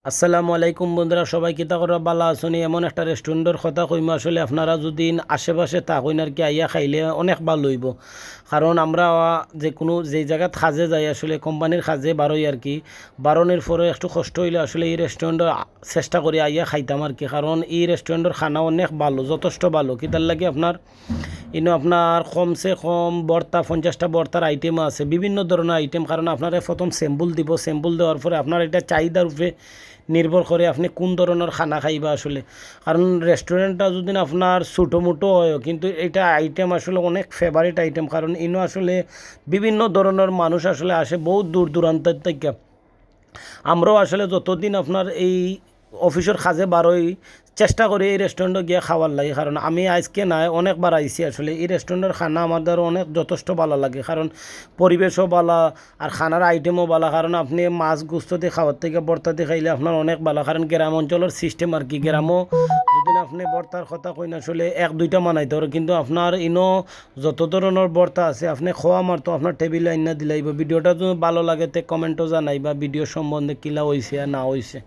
আসসালামু আলাইকুম বন্ধুরা, সবাই কিতা করা বালা আসনি। এমন একটা রেস্টুরেন্টের কথা কইম, আসলে আপনারা যদি আশেপাশে থাকুন আর কি আইয়া খাইলে অনেক ভালো হইব। কারণ আমরা যে কোনো যেই জায়গাত খাজে যাই, আসলে কোম্পানির খাজে বারোই আর কি, বারণের পরে একটু কষ্ট হইলে আসলে এই রেস্টুরেন্টে চেষ্টা করি আইয়া খাইতাম আর কি। কারণ এই রেস্টুরেন্টের খানা অনেক ভালো, যথেষ্ট ভালো। কিতার লাগে আপনার আপনার কমসে কম বর্তা 50টা বর্তার আইটেম আছে, বিভিন্ন ধরনের আইটেম। কারণ আপনারা প্রথম স্যাম্পল দিব, স্যাম্পল দেওয়ার পরে আপনার এটা চাহিদার উপরে নির্ভর করে আপনি কোন ধরনের খানা খাইবা আসলে। কারণ রেস্টুরেন্টটা যদি আপনার ছোটো মোটো হয়, কিন্তু এটা আইটেম আসলে অনেক ফেভারিট আইটেম। কারণ আসলে বিভিন্ন ধরনের মানুষ আসলে আসে বহুত দূর দূরান্তের থেকে। আমরাও আসলে যতদিন আপনার এই অফিসের কাজে বারোই চেষ্টা করি এই রেস্টুরেন্টে গিয়ে খাওয়ার লাগে। কারণ আমি আজকে নাই অনেকবার আইছি, আসলে এই রেস্টুরেন্টের খানা আমাদের অনেক যথেষ্ট ভালো লাগে। কারণ পরিবেশও ভালো আর খানার আইটেমও ভালো। কারণ আপনি মাছ গুস্ত দিয়ে খাওয়ার থেকে ভর্তা দিয়ে খাইলে আপনার অনেক ভালো। কারণ গ্রাম অঞ্চলের সিস্টেম আর কি, গ্রামও যদি আপনি ভর্তার কথা কইন আসলে এক দুইটা মানাইতে পারে, কিন্তু আপনার যত ধরনের ভর্তা আছে আপনি খাওয়া মারতো আপনার টেবিলে আইনা দিলাইব। ভিডিওটা যদি ভালো লাগে তে কমেন্টও জানাইবা ভিডিও সম্বন্ধে কিলা হয়েছে আর না হয়েছে।